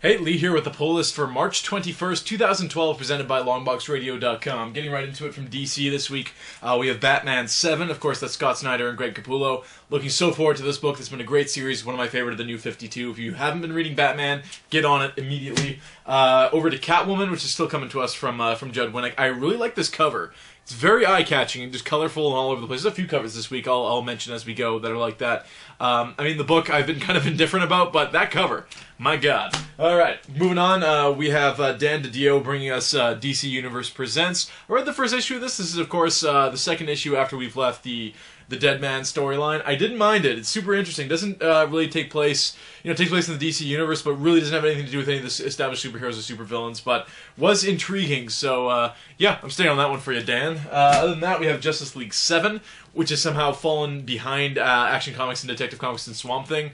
Hey, Lee here with the pull list for March 21st, 2012, presented by LongboxRadio.com. Getting right into it from DC this week, we have Batman 7. Of course, that's Scott Snyder and Greg Capullo. Looking so forward to this book. It's been a great series, one of my favorite of the New 52. If you haven't been reading Batman, get on it immediately. Over to Catwoman, which is still coming to us from Judd Winnick. I really like this cover. It's very eye-catching and just colorful and all over the place. There's a few covers this week I'll mention as we go that are like that. I mean, the book I've been kind of indifferent about, but that cover, my God. All right, moving on, we have Dan DiDio bringing us DC Universe Presents. I read the first issue of this. This is, of course, the second issue after we've left the Dead Man storyline. I didn't mind it. It's super interesting. Doesn't really take place, it takes place in the DC universe, but really doesn't have anything to do with any of the established superheroes or supervillains. But was intriguing. So yeah, I'm staying on that one for you, Dan. Other than that, we have Justice League 7, which has somehow fallen behind Action Comics and Detective Comics and Swamp Thing,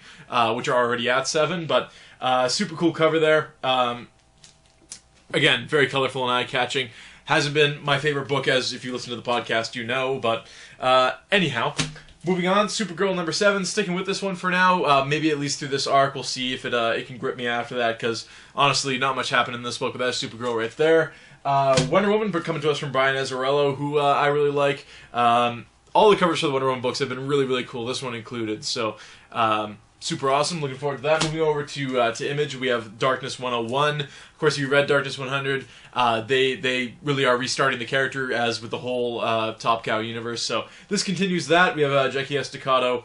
which are already at 7. But super cool cover there. Again, very colorful and eye-catching. Hasn't been my favorite book, as if you listen to the podcast, you know, but anyhow, moving on, Supergirl number 7, sticking with this one for now, maybe at least through this arc, we'll see if it can grip me after that, because honestly, not much happened in this book, but that's Supergirl right there. Wonder Woman, but coming to us from Brian Azzarello, who I really like. All the covers for the Wonder Woman books have been really, really cool, this one included, so super awesome. Looking forward to that. Moving over to Image, we have Darkness 101. Of course, if you read Darkness 100, they really are restarting the character as with the whole Top Cow universe. So this continues that. We have Jackie Estacado,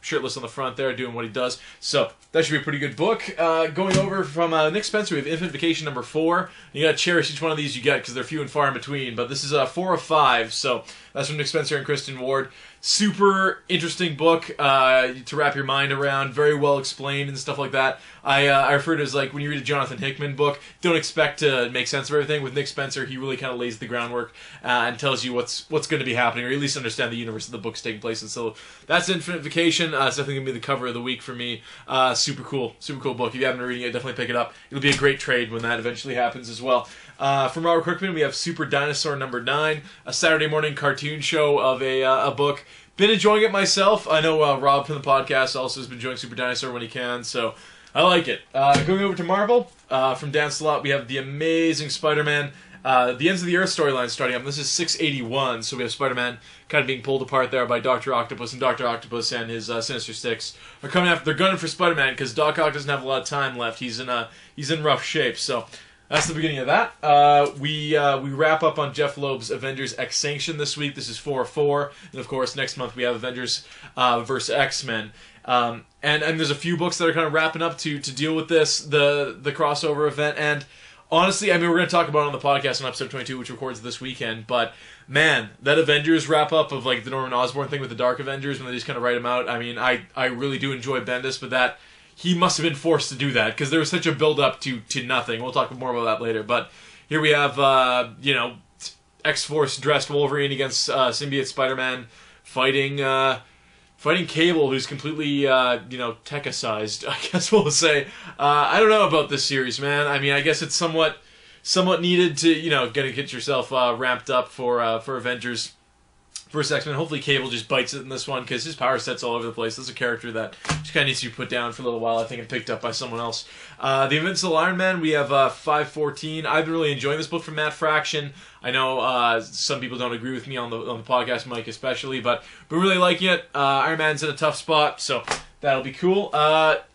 shirtless on the front there, doing what he does. So that should be a pretty good book. Going over from Nick Spencer, we have Infinite Vacation number 4. You gotta cherish each one of these you get because they're few and far in between. But this is 4 of 5. So that's from Nick Spencer and Kristen Ward. Super interesting book to wrap your mind around. Very well explained and stuff like that. I refer to it as like when you read a Jonathan Hickman book, don't expect to make sense of everything. With Nick Spencer, he really kind of lays the groundwork and tells you what's going to be happening, or at least understand the universe that the book's taking place in. So that's Infinite Vacation. It's definitely going to be the cover of the week for me. Super cool book. If you haven't been reading it, definitely pick it up. It'll be a great trade when that eventually happens as well. From Robert Kirkman, we have Super Dinosaur number 9, a Saturday morning cartoon show of a book. Been enjoying it myself. I know Rob from the podcast also has been enjoying Super Dinosaur when he can, so I like it. Going over to Marvel, from Dan Slott, we have The Amazing Spider-Man, the Ends of the Earth storyline starting up. This is 681, so we have Spider-Man kind of being pulled apart there by Dr. Octopus, and Dr. Octopus and his Sinister Six are coming after. They're gunning for Spider-Man because Doc Ock doesn't have a lot of time left. He's in rough shape, so that's the beginning of that. We wrap up on Jeff Loeb's Avengers Extinction this week. This is 4/4, and of course next month we have Avengers vs. X-Men. And there's a few books that are kind of wrapping up to deal with this, the crossover event. And honestly, I mean, we're going to talk about it on the podcast on episode 22, which records this weekend. But man, that Avengers wrap up of like the Norman Osborn thing with the Dark Avengers when they just kind of write them out. I mean, I really do enjoy Bendis, but that. He must have been forced to do that because there was such a build-up to nothing. We'll talk more about that later. But here we have, X-Force dressed Wolverine against symbiote Spider-Man fighting Cable, who's completely, techicized, I guess we'll say. I don't know about this series, man. I mean, I guess it's somewhat needed to, get yourself ramped up for Avengers versus X-Men. Hopefully Cable just bites it in this one because his power set's all over the place. This is a character that just kind of needs to be put down for a little while, I think, and picked up by someone else. The Invincible Iron Man, we have 514. I've been really enjoying this book from Matt Fraction. I know some people don't agree with me on the podcast, Mike especially, but we're really liking it. Iron Man's in a tough spot, so that'll be cool.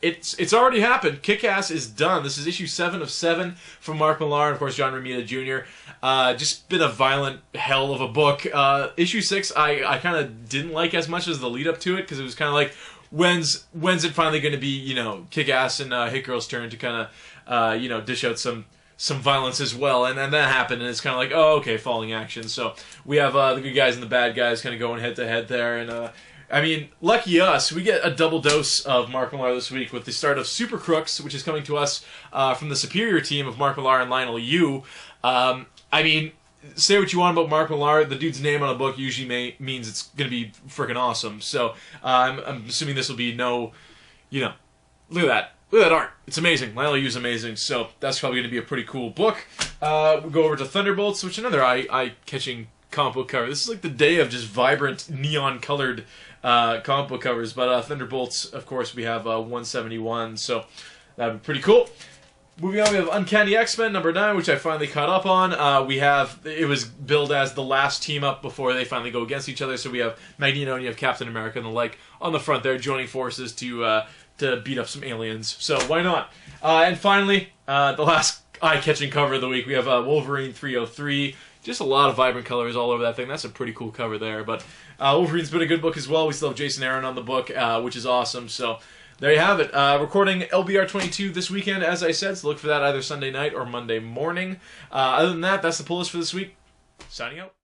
It's already happened. Kick-Ass is done. This is issue 7 of 7 from Mark Millar and, of course, John Romita Jr. Just been a violent hell of a book. Issue 6 I kind of didn't like as much as the lead-up to it, because it was kind of like, when's it finally going to be, Kick-Ass and Hit Girl's turn to kind of, dish out some violence as well, and then that happened, and it's kind of like, oh, okay, falling action. So we have the good guys and the bad guys kind of going head-to-head there, and I mean, lucky us, we get a double dose of Mark Millar this week with the start of Super Crooks, which is coming to us from the Superior team of Mark Millar and Lionel Yu. I mean, say what you want about Mark Millar, the dude's name on a book usually means it's going to be freaking awesome. So I'm assuming this will be look at that. Look at that art. It's amazing. Lionel Yu's amazing. So that's probably going to be a pretty cool book. We'll go over to Thunderbolts, which is another eye-catching comic book cover. This is like the day of just vibrant, neon-colored comic book covers. But Thunderbolts, of course, we have 171. So that would be pretty cool. Moving on, we have Uncanny X-Men number 9, which I finally caught up on. It was billed as the last team up before they finally go against each other. So we have Magneto and you have Captain America and the like on the front there, joining forces to beat up some aliens. So why not? And finally, the last eye-catching cover of the week, we have Wolverine 303. Just a lot of vibrant colors all over that thing. That's a pretty cool cover there. But Wolverine's been a good book as well. We still have Jason Aaron on the book, which is awesome. So there you have it. Recording LBR 22 this weekend, as I said, so look for that either Sunday night or Monday morning. Other than that, that's the pull list for this week. Signing out.